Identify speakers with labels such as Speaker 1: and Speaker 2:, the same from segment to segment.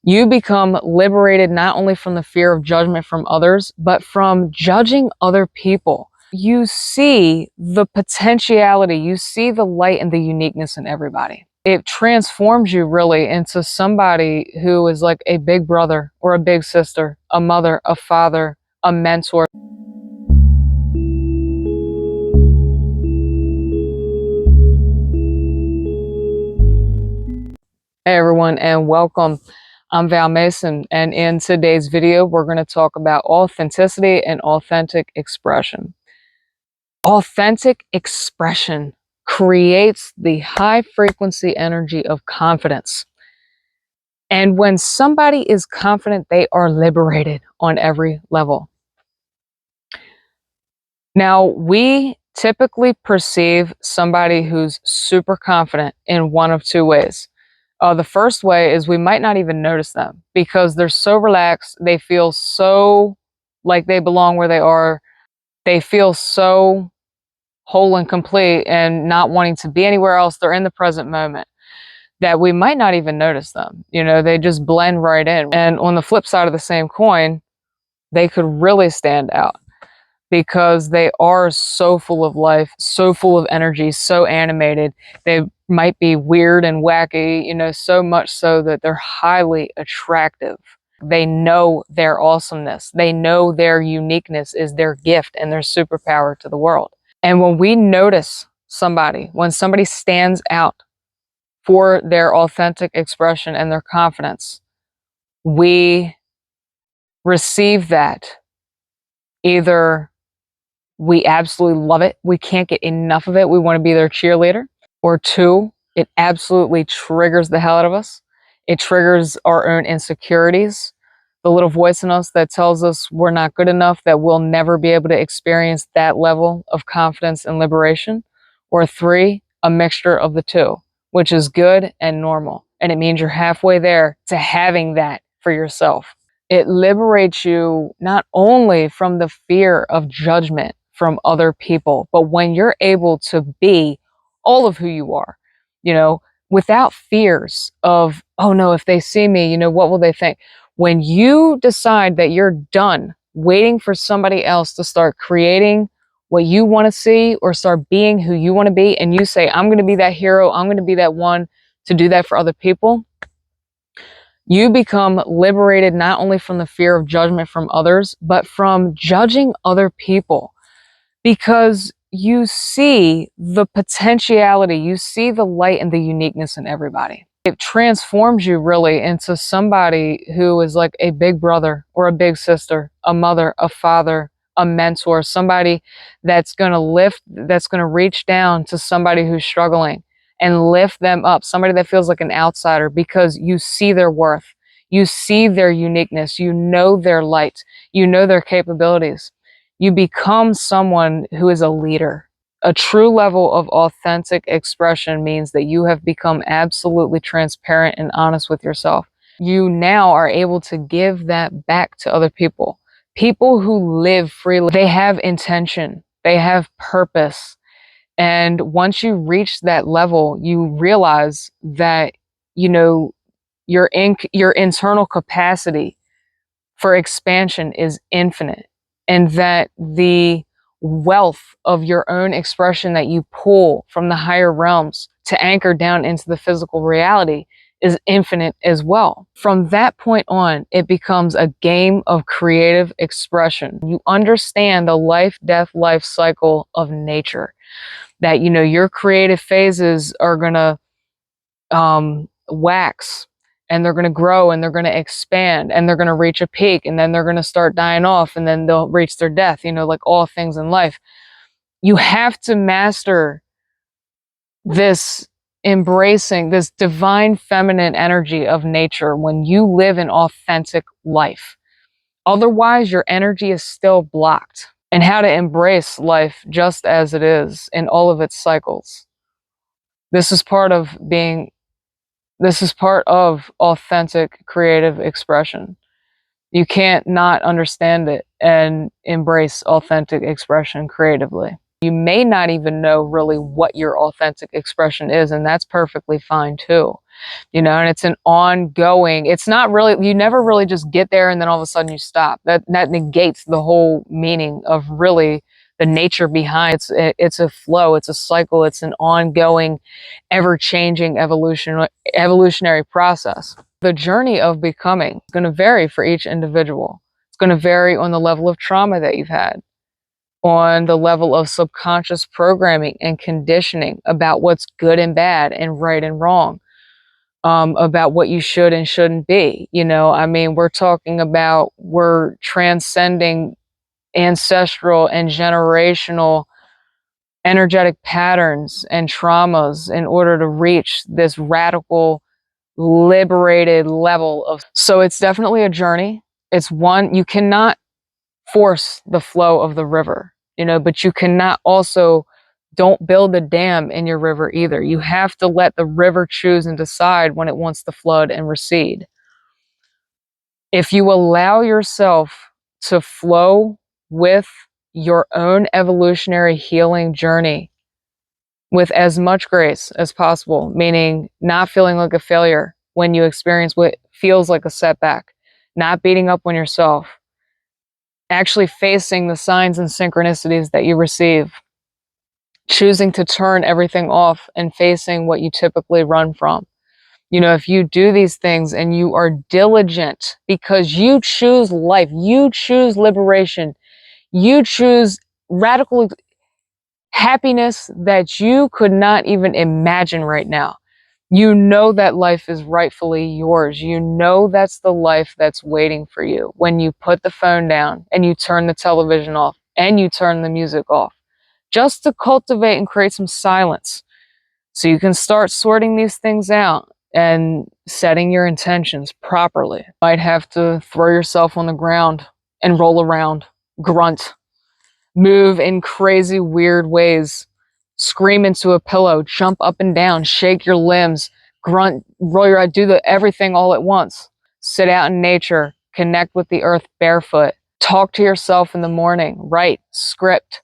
Speaker 1: You become liberated not only from the fear of judgment from others, but from judging other people. You see the potentiality, you see the light and the uniqueness in everybody. It transforms you really into somebody who is like a big brother or a big sister, a mother, a father, a mentor. Hey everyone, and welcome. I'm Val Mason, and in today's video, we're going to talk about authenticity and authentic expression. Authentic expression creates the high frequency energy of confidence. And when somebody is confident, they are liberated on every level. Now, we typically perceive somebody who's super confident in one of two ways. The first way is we might not even notice them because they're so relaxed. They feel so like they belong where they are. They feel so whole and complete and not wanting to be anywhere else. They're in the present moment that we might not even notice them. You know, they just blend right in. And on the flip side of the same coin, they could really stand out because they are so full of life, so full of energy, so animated. They might be weird and wacky, you know, so much so that they're highly attractive. They know their awesomeness. They know their uniqueness is their gift and their superpower to the world. And when we notice somebody, when somebody stands out for their authentic expression and their confidence, we receive that. Either we absolutely love it, we can't get enough of it, we want to be their cheerleader, or two, it absolutely triggers the hell out of us. It triggers our own insecurities, the little voice in us that tells us we're not good enough, that we'll never be able to experience that level of confidence and liberation. Or three, a mixture of the two, which is good and normal. And it means you're halfway there to having that for yourself. It liberates you not only from the fear of judgment from other people, but when you're able to be all of who you are, you know, without fears of, oh no, if they see me, you know, what will they think? When you decide that you're done waiting for somebody else to start creating what you want to see or start being who you want to be, and you say, I'm going to be that hero, I'm going to be that one to do that for other people, you become liberated not only from the fear of judgment from others, but from judging other people, because you see the potentiality, you see the light and the uniqueness in everybody. It transforms you really into somebody who is like a big brother or a big sister, a mother, a father, a mentor, somebody that's going to lift, that's going to reach down to somebody who's struggling and lift them up, somebody that feels like an outsider, because you see their worth, you see their uniqueness, you know their light, you know their capabilities. You become someone who is a leader. A true level of authentic expression means that you have become absolutely transparent and honest with yourself. You now are able to give that back to other people. People who live freely, they have intention, they have purpose. And once you reach that level, you realize that, you know, your internal capacity for expansion is infinite, and that the wealth of your own expression that you pull from the higher realms to anchor down into the physical reality is infinite as well. From that point on, it becomes a game of creative expression. You understand the life cycle of nature, that, you know, your creative phases are going to wax, and they're going to grow, and they're going to expand, and they're going to reach a peak, and then they're going to start dying off, and then they'll reach their death, you know, like all things in life. You have to master this, embracing this divine feminine energy of nature when you live an authentic life. Otherwise, your energy is still blocked. And how to embrace life just as it is in all of its cycles. This is part of being This is part of authentic creative expression. You can't not understand it and embrace authentic expression creatively. You may not even know really what your authentic expression is, and that's perfectly fine too. And it's an ongoing, it's not really, you never really just get there and then all of a sudden you stop. That negates the whole meaning of really the nature behind it's a flow, it's a cycle, it's an ongoing, ever-changing evolutionary process. The journey of becoming is going to vary for each individual. It's going to vary on the level of trauma that you've had, on the level of subconscious programming and conditioning about what's good and bad and right and wrong, about what you should and shouldn't be. I mean, we're transcending ancestral and generational energetic patterns and traumas in order to reach this radical, liberated level of. So it's definitely a journey. It's one, you cannot force the flow of the river, but you cannot also, don't build a dam in your river either. You have to let the river choose and decide when it wants to flood and recede. If you allow yourself to flow with your own evolutionary healing journey with as much grace as possible, meaning not feeling like a failure when you experience what feels like a setback, not beating up on yourself, actually facing the signs and synchronicities that you receive, choosing to turn everything off and facing what you typically run from. If you do these things and you are diligent because you choose life, you choose liberation, you choose radical happiness that you could not even imagine right now. You know that life is rightfully yours. You know that's the life that's waiting for you when you put the phone down and you turn the television off and you turn the music off, just to cultivate and create some silence so you can start sorting these things out and setting your intentions properly. You might have to throw yourself on the ground and roll around, grunt, move in crazy, weird ways, scream into a pillow, jump up and down, shake your limbs, grunt, roll your eyes, do everything all at once. Sit out in nature, connect with the earth barefoot, talk to yourself in the morning, write, script.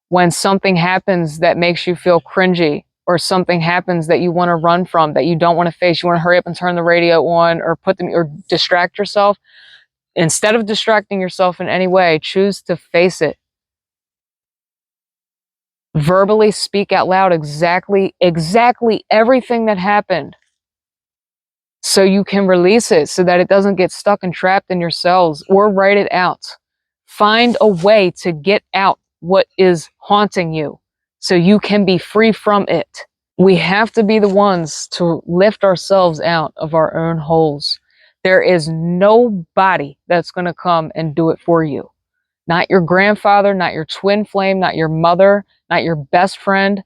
Speaker 1: When something happens that makes you feel cringy, or something happens that you want to run from, that you don't want to face, you want to hurry up and turn the radio on or or distract yourself. Instead of distracting yourself in any way, choose to face it. Verbally speak out loud exactly everything that happened so you can release it, so that it doesn't get stuck and trapped in your cells, or write it out. Find a way to get out what is haunting you so you can be free from it. We have to be the ones to lift ourselves out of our own holes. There is nobody that's going to come and do it for you. Not your grandfather, not your twin flame, not your mother, not your best friend.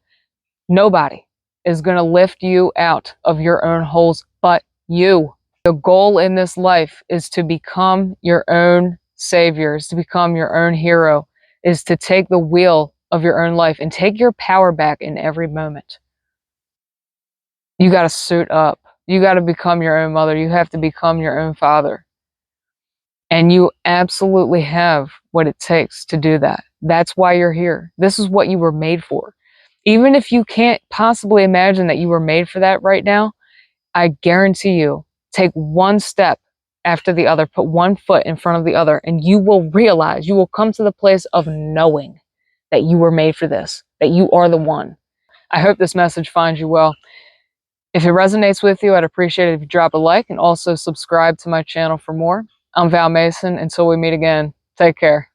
Speaker 1: Nobody is going to lift you out of your own holes but you. The goal in this life is to become your own savior, is to become your own hero, is to take the wheel of your own life and take your power back in every moment. You got to suit up. You got to become your own mother. You have to become your own father. And you absolutely have what it takes to do that. That's why you're here. This is what you were made for. Even if you can't possibly imagine that you were made for that right now, I guarantee you, take one step after the other, put one foot in front of the other, and you will realize, you will come to the place of knowing that you were made for this, that you are the one. I hope this message finds you well. If it resonates with you, I'd appreciate it if you drop a like and also subscribe to my channel for more. I'm Val Mason. Until we meet again, take care.